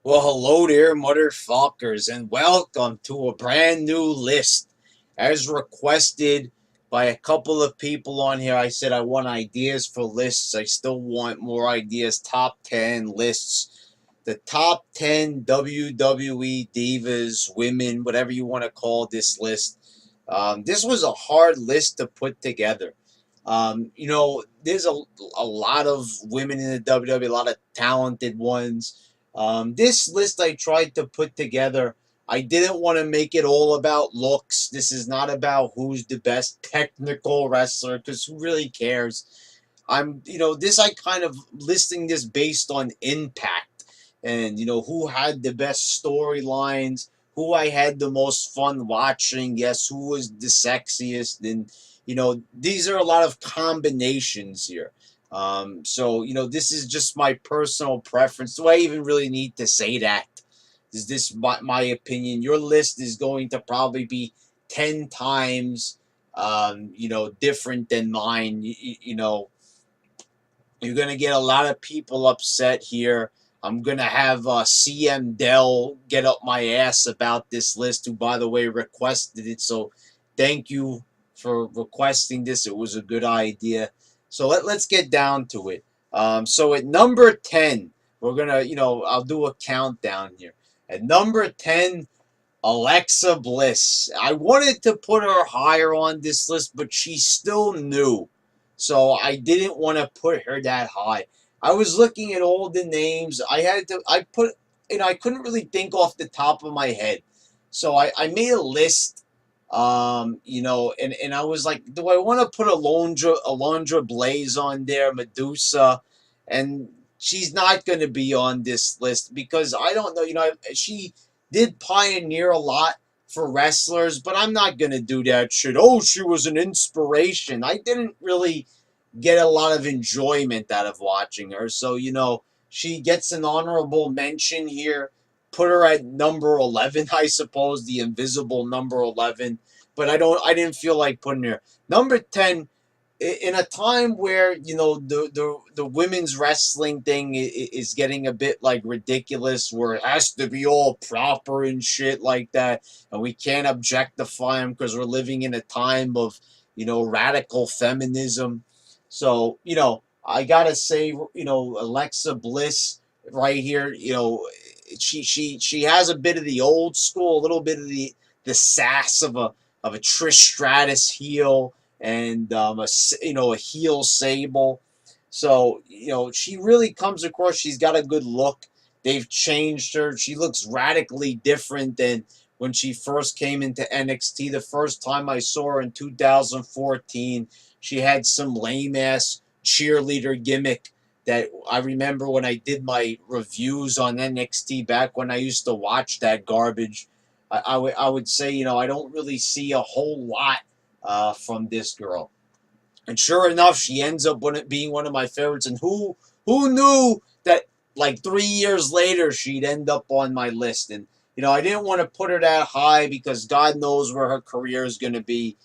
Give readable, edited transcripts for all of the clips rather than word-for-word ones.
Well, hello there, motherfuckers, and welcome to a brand new list. As requested by a couple of people on here, I said I want ideas for lists. I still want more ideas. Top 10 lists. The top 10 WWE divas, women, whatever you want to call this list. This was a hard list to put together. There's a lot of women in the WWE, a lot of talented ones. This list I tried to put together, I didn't want to make it all about looks. This is not about who's the best technical wrestler, because who really cares? This I kind of listing this based on impact and, who had the best storylines, who I had the most fun watching, yes, who was the sexiest. And, these are a lot of combinations here. This is just my personal preference. Do I even really need to say that? Is this my opinion? Your list is going to probably be 10 times, different than mine. You're going to get a lot of people upset here. I'm going to have CM Dell get up my ass about this list, who, by the way, requested it. So thank you for requesting this. It was a good idea. So let's get down to it. So at number 10, we're going to, I'll do a countdown here. At number 10, Alexa Bliss. I wanted to put her higher on this list, but she's still new. So I didn't want to put her that high. I was looking at all the names. I couldn't really think off the top of my head. So I made a list, and I was like, do I want to put Alondra Blaze on there, Medusa? And she's not going to be on this list because I don't know, she did pioneer a lot for wrestlers, but I'm not going to do that shit. Oh, she was an inspiration. I didn't really get a lot of enjoyment out of watching her. So, she gets an honorable mention here. Put her at number 11, I suppose, the invisible number 11. But I didn't feel like putting her. Number 10, in a time where the women's wrestling thing is getting a bit like ridiculous, where it has to be all proper and shit like that, and we can't objectify them because we're living in a time of radical feminism. So I gotta say, Alexa Bliss right here, she has a bit of the old school, a little bit of the sass of a Trish Stratus heel, and a heel Sable. So she really comes across. She's got a good look. They've changed her. She looks radically different than when she first came into NXT. The first time I saw her in 2014, she had some lame ass cheerleader gimmick that I remember when I did my reviews on NXT back when I used to watch that garbage. I would say, I don't really see a whole lot from this girl. And sure enough, she ends up being one of my favorites. And who knew that like 3 years later she'd end up on my list? And I didn't want to put her that high because God knows where her career is going to be.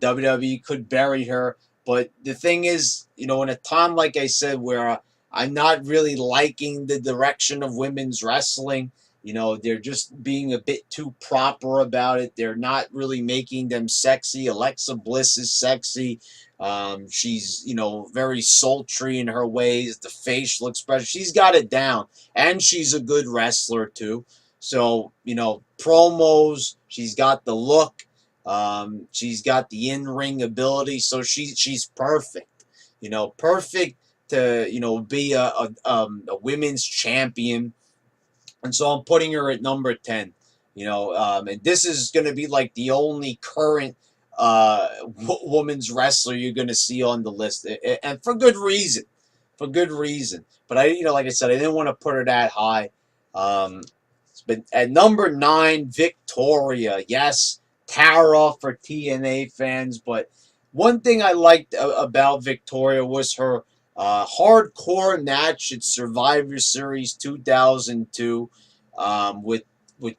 WWE could bury her. But the thing is, in a time like I said where I'm not really liking the direction of women's wrestling. They're just being a bit too proper about it. They're not really making them sexy. Alexa Bliss is sexy. She's, very sultry in her ways. The facial expression, she's got it down. And she's a good wrestler, too. So, promos, she's got the look. She's got the in-ring ability. So she's perfect. Perfect to, be a women's champion. And so I'm putting her at number 10. And this is going to be like the only current woman's wrestler you're going to see on the list. And for good reason. For good reason. But like I said, I didn't want to put her that high. But at number 9, Victoria. Yes, Tara for TNA fans. But one thing I liked about Victoria was her hardcore match at Survivor Series 2002 with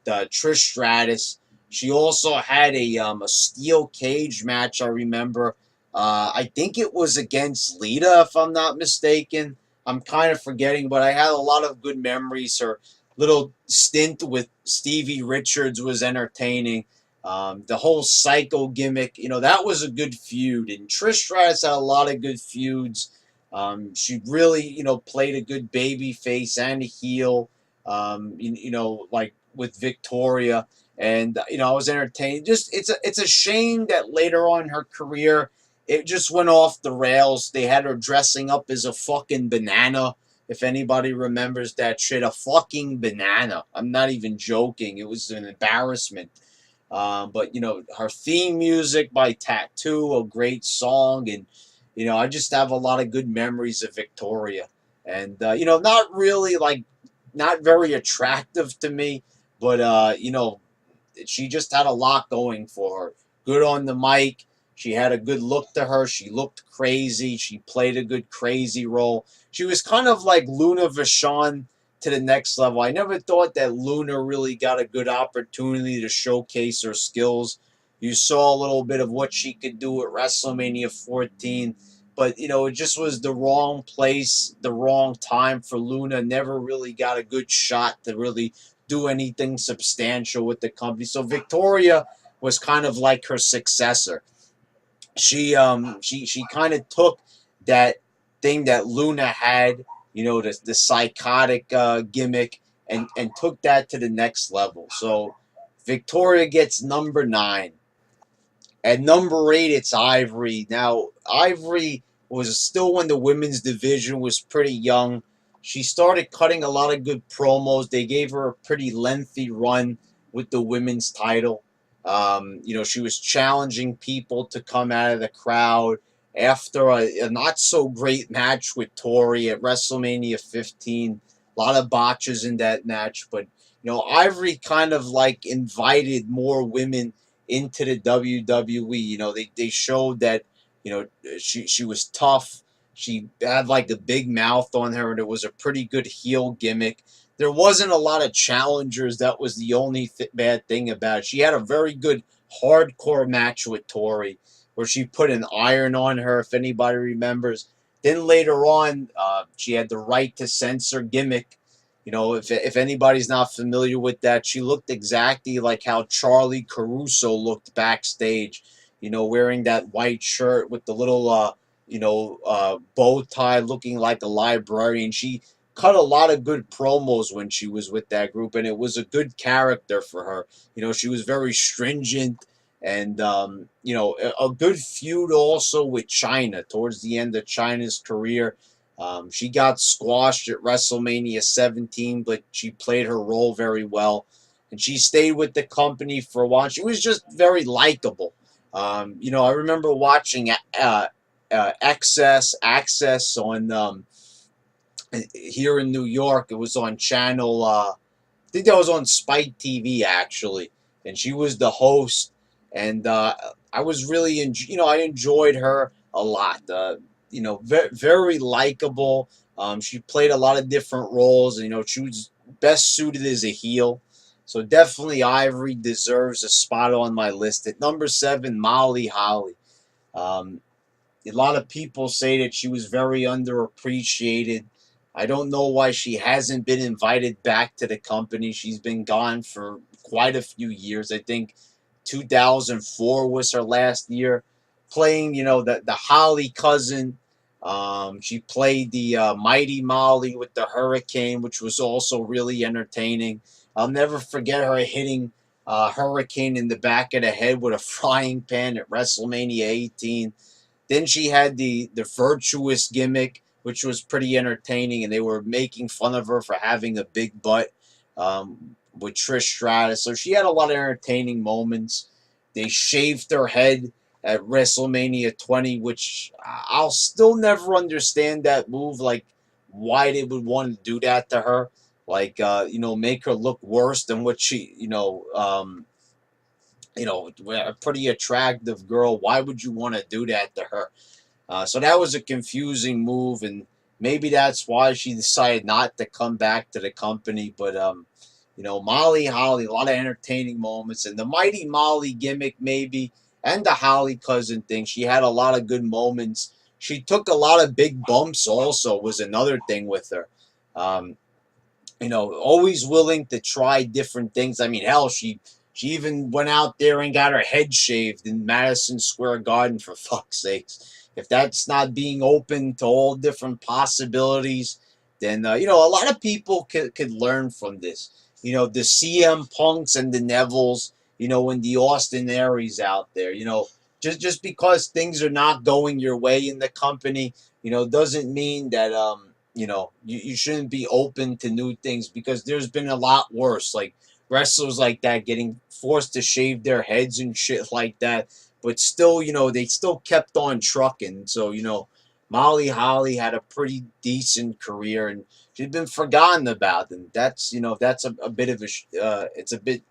Trish Stratus. She also had a steel cage match, I remember. I think it was against Lita, if I'm not mistaken. I'm kind of forgetting, but I had a lot of good memories. Her little stint with Stevie Richards was entertaining. The whole Psycho gimmick, that was a good feud. And Trish Stratus had a lot of good feuds. She really, played a good baby face and a heel. Like with Victoria, and I was entertained. Just it's a shame that later on in her career, it just went off the rails. They had her dressing up as a fucking banana. If anybody remembers that shit, a fucking banana. I'm not even joking. It was an embarrassment. But her theme music by Tattoo, a great song, and I just have a lot of good memories of Victoria, and not really like not very attractive to me, but she just had a lot going for her. Good on the mic. She had a good look to her. She looked crazy. She played a good crazy role. She was kind of like Luna Vachon to the next level. I never thought that Luna really got a good opportunity to showcase her skills. You saw a little bit of what she could do at WrestleMania 14, but it just was the wrong place, the wrong time for Luna. Never really got a good shot to really do anything substantial with the company. So Victoria was kind of like her successor. She kind of took that thing that Luna had, the psychotic gimmick, and took that to the next level. So Victoria gets number 9. At number 8, it's Ivory. Now, Ivory was still when the women's division was pretty young. She started cutting a lot of good promos. They gave her a pretty lengthy run with the women's title. She was challenging people to come out of the crowd after a not so great match with Tori at WrestleMania 15. A lot of botches in that match, but Ivory kind of like invited more women into the WWE. They showed that she was tough. She had like a big mouth on her, and it was a pretty good heel gimmick. There wasn't a lot of challengers. That was the only bad thing about it. She had a very good hardcore match with Tori, where she put an iron on her, if anybody remembers. Then later on, she had the right to censor gimmick. If anybody's not familiar with that, she looked exactly like how Charlie Caruso looked backstage, wearing that white shirt with the little, bow tie, looking like a librarian. She cut a lot of good promos when she was with that group, and it was a good character for her. She was very stringent, and a good feud also with China towards the end of China's career. She got squashed at WrestleMania 17, but she played her role very well. And she stayed with the company for a while. She was just very likable. I remember watching Access on here in New York. It was on channel, I think that was on Spike TV actually. And she was the host. And I was really, I enjoyed her a lot. Very likable. She played a lot of different roles. And, she was best suited as a heel. So definitely Ivory deserves a spot on my list. At number 7, Molly Holly. Um, a lot of people say that she was very underappreciated. I don't know why she hasn't been invited back to the company. She's been gone for quite a few years. I think 2004 was her last year playing, the Holly cousin. She played the Mighty Molly with the Hurricane, which was also really entertaining. I'll never forget her hitting Hurricane in the back of the head with a frying pan at WrestleMania 18. Then she had the virtuous gimmick, which was pretty entertaining, and they were making fun of her for having a big butt with Trish Stratus. So she had a lot of entertaining moments. They shaved her head at WrestleMania 20, which I'll still never understand that move, like why they would want to do that to her. Like, make her look worse than what she, a pretty attractive girl. Why would you want to do that to her? So that was a confusing move, and maybe that's why she decided not to come back to the company. But Molly Holly, a lot of entertaining moments, and the Mighty Molly gimmick maybe, and the Holly cousin thing. She had a lot of good moments. She took a lot of big bumps. Also, was another thing with her. Um, always willing to try different things. I mean, hell, she even went out there and got her head shaved in Madison Square Garden, for fuck's sakes. If that's not being open to all different possibilities, then a lot of people could learn from this. The CM Punks and the Nevilles, and the Austin Aries out there. Just because things are not going your way in the company, doesn't mean that you shouldn't be open to new things, because there's been a lot worse, like wrestlers like that getting forced to shave their heads and shit like that. But still, they still kept on trucking. So, Molly Holly had a pretty decent career, and she'd been forgotten about. And that's a bit of it's a bit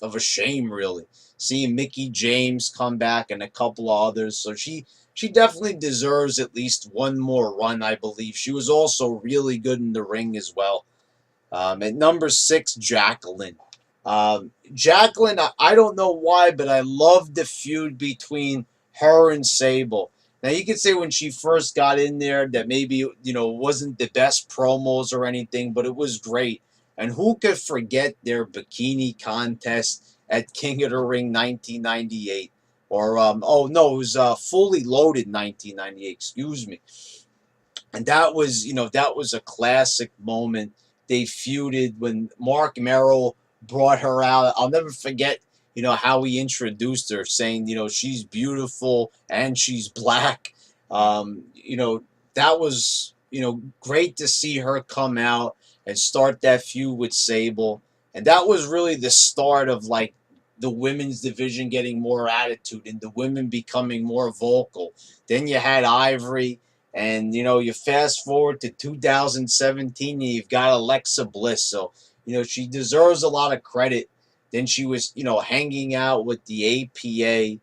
of a shame, really, seeing Mickie James come back and a couple of others. So she definitely deserves at least one more run, I believe. She was also really good in the ring as well. At number 6, Jacqueline. Jacqueline, I don't know why, but I love the feud between her and Sable. Now, you could say when she first got in there that maybe, wasn't the best promos or anything, but it was great. And who could forget their bikini contest at King of the Ring 1998? Or, oh, no, it was Fully Loaded 1998, excuse me. And that was a classic moment. They feuded when Mark Merrill brought her out. I'll never forget, how he introduced her, saying, she's beautiful and she's black. That was, great to see her come out and start that feud with Sable. And that was really the start of, like, the women's division getting more attitude and the women becoming more vocal. Then you had Ivory, and you fast forward to 2017, and you've got Alexa Bliss. So she deserves a lot of credit. Then she was hanging out with the APA.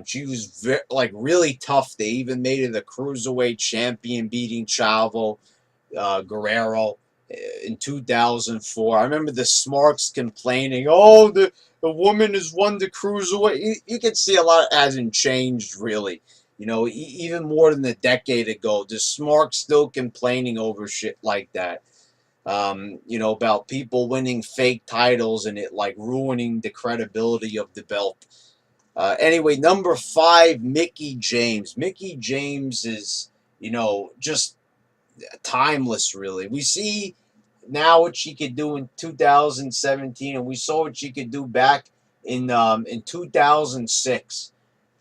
She was really tough. They even made her the cruiserweight champion, beating Chavo Guerrero in 2004. I remember the Smarks complaining, "Oh, the woman has won the cruiserweight." You can see a lot hasn't changed, really. Even more than a decade ago, the Smarks still complaining over shit like that. About people winning fake titles and it like ruining the credibility of the belt. Anyway, number 5, Mickie James. Mickie James is, just timeless, really. We see now what she could do in 2017, and we saw what she could do back in 2006.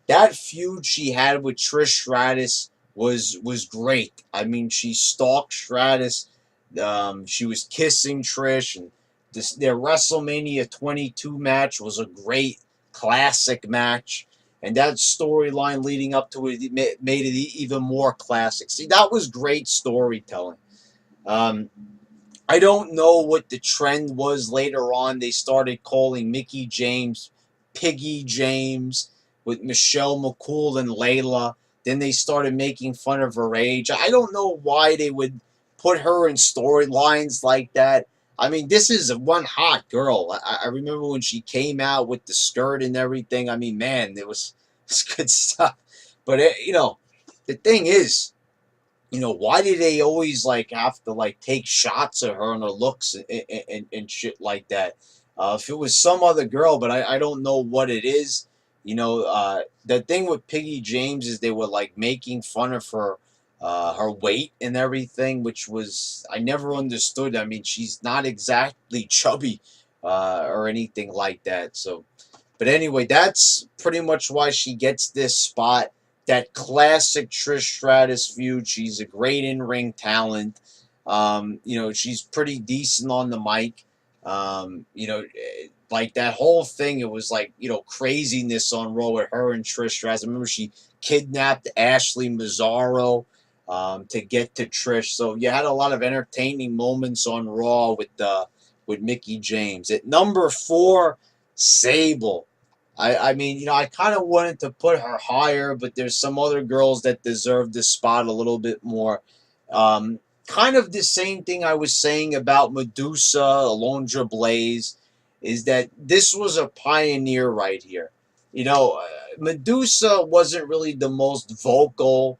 That feud she had with Trish Stratus was great. I mean, she stalked Stratus. She was kissing Trish, and their WrestleMania 22 match was a great classic match. And that storyline leading up to it made it even more classic. See, that was great storytelling. Um, I don't know what the trend was later on. They started calling Mickie James Piggy James with Michelle McCool and Layla. Then they started making fun of her age. I don't know why they would put her in storylines like that. I mean, this is one hot girl. I remember when she came out with the skirt and everything. I mean, man, it's good stuff. But, the thing is, why do they always like have to like take shots at her and her looks and shit like that? If it was some other girl, but I don't know what it is. The thing with Piggy James is they were like making fun of her weight and everything, which was I never understood. I mean, she's not exactly chubby or anything like that. So, but anyway, that's pretty much why she gets this spot. That classic Trish Stratus feud. She's a great in-ring talent. She's pretty decent on the mic. Like that whole thing, it was like, craziness on Raw with her and Trish Stratus. I remember she kidnapped Ashley Mazzaro to get to Trish. So you had a lot of entertaining moments on Raw with Mickie James. At number 4, Sable. I mean, I kind of wanted to put her higher, but there's some other girls that deserve this spot a little bit more. Kind of the same thing I was saying about Medusa, Alondra Blaze, is that this was a pioneer right here. Medusa wasn't really the most vocal.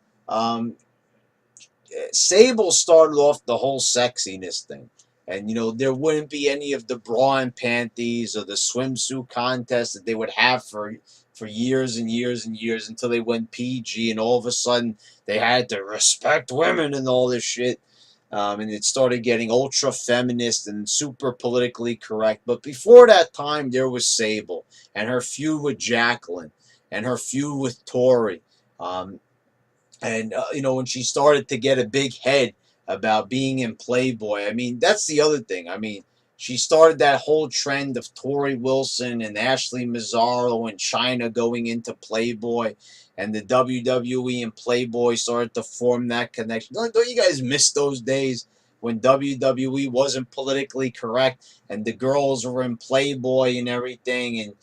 Sable started off the whole sexiness thing. And there wouldn't be any of the bra and panties or the swimsuit contest that they would have for years and years and years until they went PG, and all of a sudden they had to respect women and all this shit. And it started getting ultra feminist and super politically correct. But before that time, there was Sable and her feud with Jacqueline and her feud with Tori. Um, and when she started to get a big head about being in Playboy, I mean, that's the other thing. I mean, she started that whole trend of Tori Wilson and Ashley Mazzaro and China going into Playboy, and the WWE and Playboy started to form that connection. Don't you guys miss those days when WWE wasn't politically correct and the girls were in Playboy and everything, and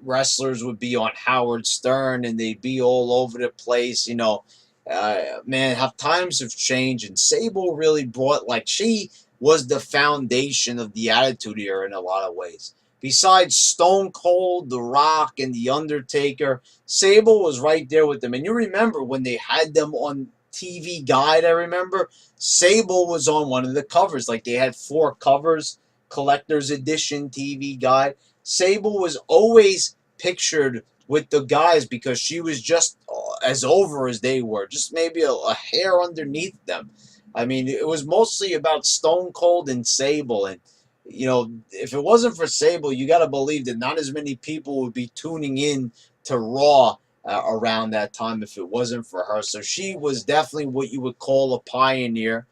wrestlers would be on Howard Stern and they'd be all over the place. Man, how times have changed, and Sable really brought, like, she was the foundation of the Attitude Era in a lot of ways. Besides Stone Cold, The Rock, and The Undertaker, Sable was right there with them. And you remember when they had them on TV Guide, I remember Sable was on one of the covers. Like, they had 4 covers, Collector's Edition TV Guide. Sable was always pictured with the guys because she was just as over as they were, just maybe a hair underneath them. I mean, it was mostly about Stone Cold and Sable. And, if it wasn't for Sable, you got to believe that not as many people would be tuning in to Raw around that time if it wasn't for her. So she was definitely what you would call a pioneer.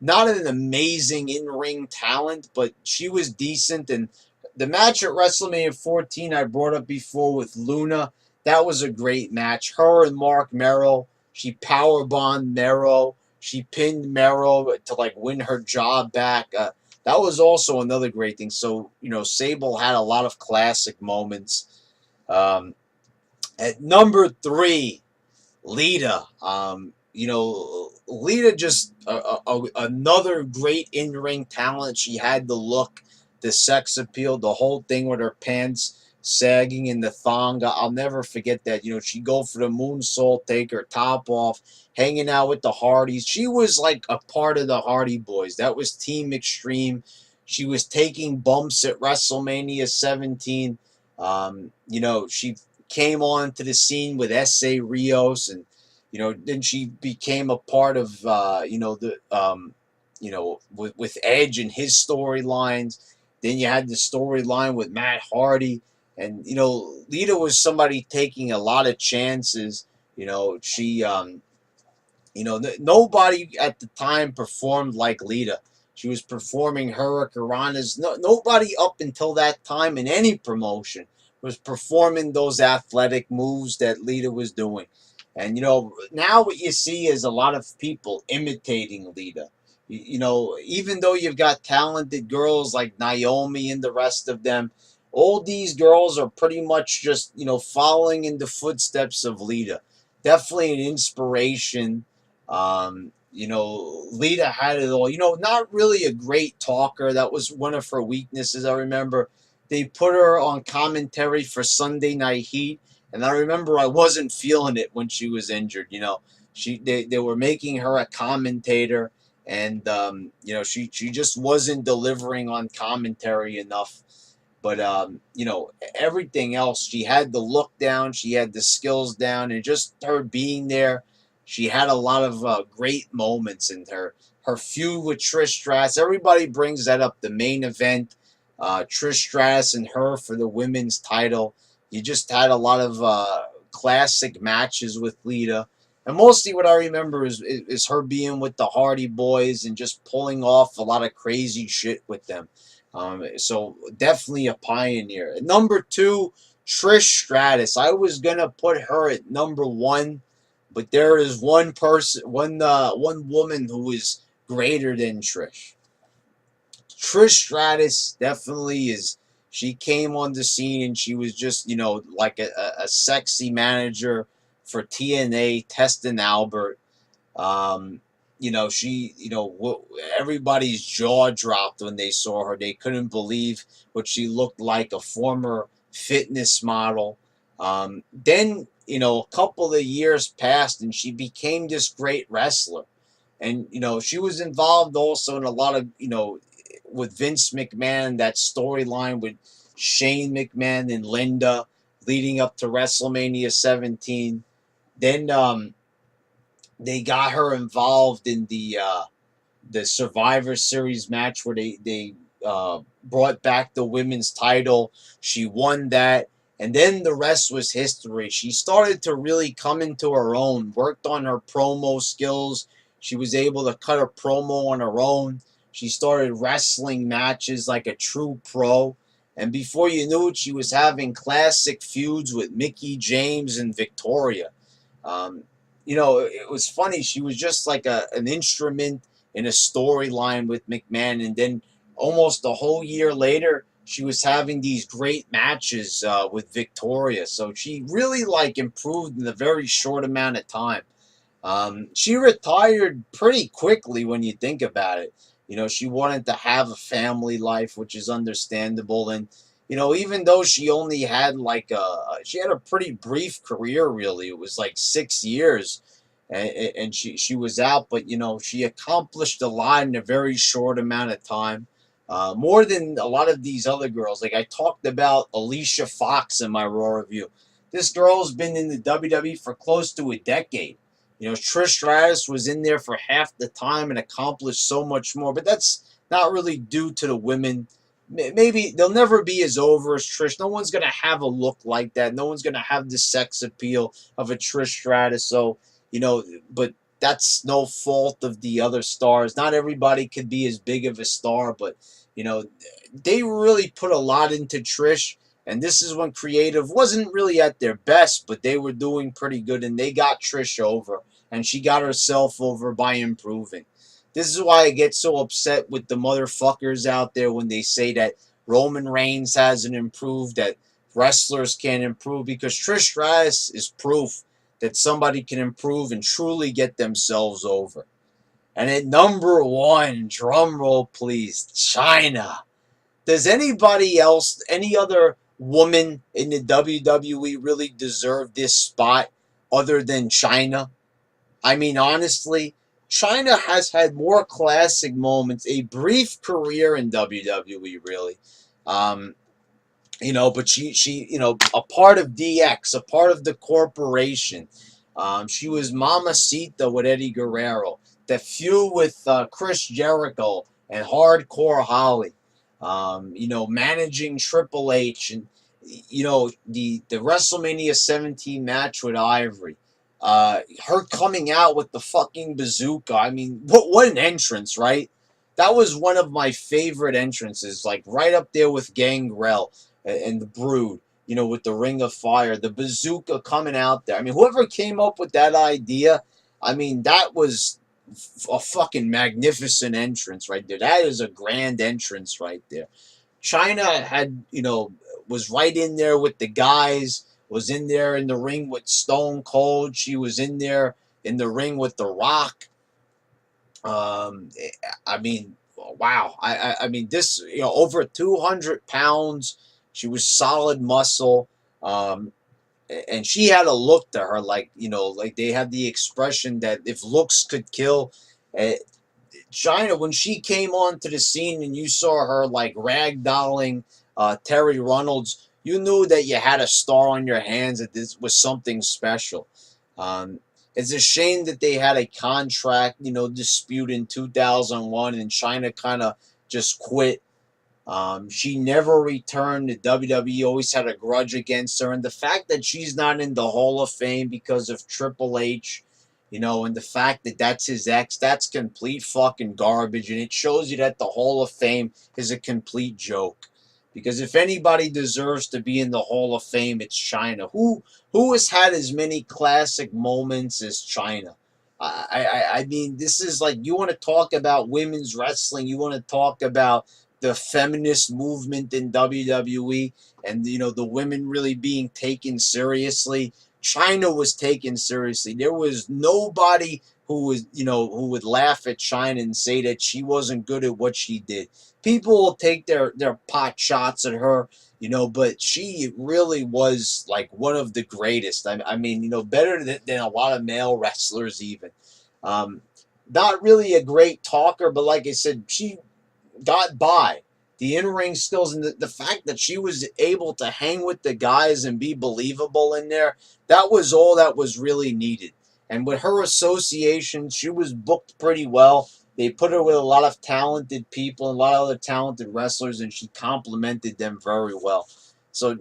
Not an amazing in-ring talent, but she was decent. And the match at WrestleMania 14 I brought up before with Luna, that was a great match. Her and Mark Merrow, she powerbombed Merrow. She pinned Merrow to, like, win her job back. That was also another great thing. So, Sable had a lot of classic moments. At number 3, Lita. Lita just another great in-ring talent. She had the look, the sex appeal, the whole thing with her pants sagging in the thong. I'll never forget that. She'd go for the moonsault, take her top off, hanging out with the Hardys. She was like a part of the Hardy Boys. That was Team Extreme. She was taking bumps at WrestleMania 17. She came on to the scene with S.A. Rios, and then she became a part of with Edge and his storylines. Then you had the storyline with Matt Hardy, and Lita was somebody taking a lot of chances. She nobody at the time performed like Lita. She was performing Hurricanranas. Nobody up until that time in any promotion was performing those athletic moves that Lita was doing. And, now what you see is a lot of people imitating Lita. Even though you've got talented girls like Naomi and the rest of them, all these girls are pretty much just, following in the footsteps of Lita. Definitely an inspiration. Lita had it all. Not really a great talker. That was one of her weaknesses. I remember they put her on commentary for Sunday Night Heat, and I remember I wasn't feeling it when she was injured. They were making her a commentator, and she just wasn't delivering on commentary enough. But everything else, she had the look down, she had the skills down, and just her being there, she had a lot of great moments in her feud with Trish Stratus. Everybody brings that up. The main event, Trish Stratus and her for the women's title. You just had a lot of classic matches with Lita. And mostly what I remember is her being with the Hardy Boys and just pulling off a lot of crazy shit with them. So definitely a pioneer. At number 2, Trish Stratus. I was going to put her at number 1, but there is one person, one woman who is greater than Trish. Trish Stratus definitely is. She came on the scene and she was just, like a sexy manager for TNA, Test and Albert. Everybody's jaw dropped when they saw her. They couldn't believe what she looked like, a former fitness model. Then, a couple of years passed and she became this great wrestler. And, she was involved also in a lot of, with Vince McMahon, that storyline with Shane McMahon and Linda leading up to WrestleMania 17. Then they got her involved in the Survivor Series match where they brought back the women's title. She won that, and then the rest was history. She started to really come into her own, worked on her promo skills. She was able to cut a promo on her own. She started wrestling matches like a true pro. And before you knew it, she was having classic feuds with Mickie James and Victoria. Um, it was funny. She was just like an instrument in a storyline with McMahon, and then almost a whole year later, she was having these great matches with Victoria. So she really like improved in a very short amount of time. She retired pretty quickly when you think about it. She wanted to have a family life, which is understandable. And, even though she only had she had a pretty brief career, really. It was like 6 years and she was out, but, she accomplished a lot in a very short amount of time. More than a lot of these other girls. Like I talked about Alicia Fox in my Raw review. This girl's been in the WWE for close to a decade. Trish Stratus was in there for half the time and accomplished so much more, but that's not really due to the women. Maybe they'll never be as over as Trish. No one's going to have a look like that. No one's going to have the sex appeal of a Trish Stratus. So, but that's no fault of the other stars. Not everybody could be as big of a star, but, they really put a lot into Trish. And this is when creative wasn't really at their best, but they were doing pretty good, and they got Trish over, and she got herself over by improving. This is why I get so upset with the motherfuckers out there when they say that Roman Reigns hasn't improved, that wrestlers can't improve, because Trish Stratus is proof that somebody can improve and truly get themselves over. And at number one, drum roll please, China. Does anybody else, any other woman in the WWE really deserve this spot other than China? I mean, honestly, China has had more classic moments, a brief career in WWE, really. Um, but she, a part of DX, a part of the corporation. She was Mamacita with Eddie Guerrero. The feud with Chris Jericho and Hardcore Holly. Managing Triple H, and the WrestleMania 17 match with Ivory. Her coming out with the fucking bazooka. I mean, what an entrance, right? That was one of my favorite entrances, like right up there with Gangrel and the Brood, with the Ring of Fire, the bazooka coming out there. I mean, whoever came up with that idea, I mean, that was a fucking magnificent entrance right there. That is a grand entrance right there. China had, was right in there with the guys, was in there in the ring with Stone Cold. She was in there in the ring with The Rock. Um, I mean, wow. I mean, this, over 200 pounds. She was solid muscle. And she had a look to her like, like they have the expression that if looks could kill. Uh, China, when she came onto the scene and you saw her like ragdolling Terry Runnels, you knew that you had a star on your hands, that this was something special. Um, it's a shame that they had a contract, dispute in 2001, and China kind of just quit. She never returned. The WWE always had a grudge against her. And the fact that she's not in the Hall of Fame because of Triple H, and the fact that that's his ex, that's complete fucking garbage. And it shows you that the Hall of Fame is a complete joke. Because if anybody deserves to be in the Hall of Fame, it's China. Who has had as many classic moments as China? I mean, this is like, you want to talk about women's wrestling, you want to talk about the feminist movement in WWE, and the women really being taken seriously. China was taken seriously. There was nobody who would laugh at China and say that she wasn't good at what she did. People will take their pot shots at her, but she really was like one of the greatest. I mean, better than a lot of male wrestlers even. Um, Not really a great talker, but like I said, she got by. The in-ring skills and the fact that she was able to hang with the guys and be believable in there, that was all that was really needed. And with her association, she was booked pretty well. They put her with a lot of talented people, and a lot of other talented wrestlers, and she complimented them very well. So,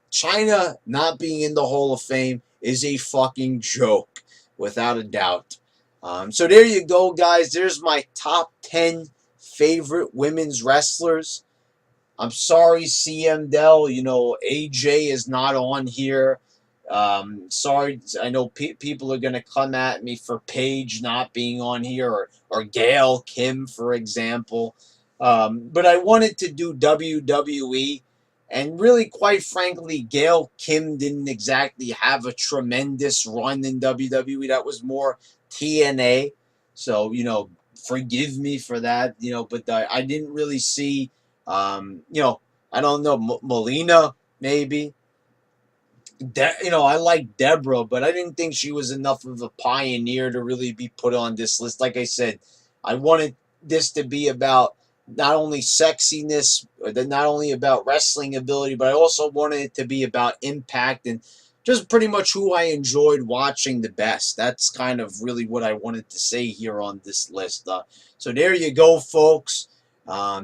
China not being in the Hall of Fame is a fucking joke, without a doubt. So there you go, guys. There's my top 10 favorite women's wrestlers. I'm sorry, CM Dell. AJ is not on here. Sorry, I know people are going to come at me for Paige not being on here, or Gail Kim, for example. But I wanted to do WWE, and really, quite frankly, Gail Kim didn't exactly have a tremendous run in WWE. That was more TNA. So, forgive me for that, but I didn't really see, I don't know, Melina, maybe. I like Deborah, but I didn't think she was enough of a pioneer to really be put on this list. Like I said, I wanted this to be about not only sexiness, not only about wrestling ability, but I also wanted it to be about impact and just pretty much who I enjoyed watching the best. That's kind of really what I wanted to say here on this list. So there you go, folks.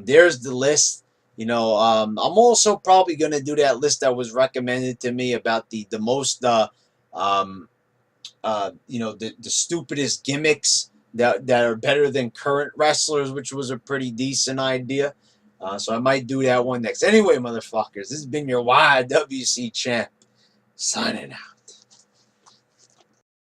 There's the list. I'm also probably going to do that list that was recommended to me about the most, the stupidest gimmicks that are better than current wrestlers, which was a pretty decent idea. So I might do that one next. Anyway, motherfuckers, this has been your YWC champ, signing out.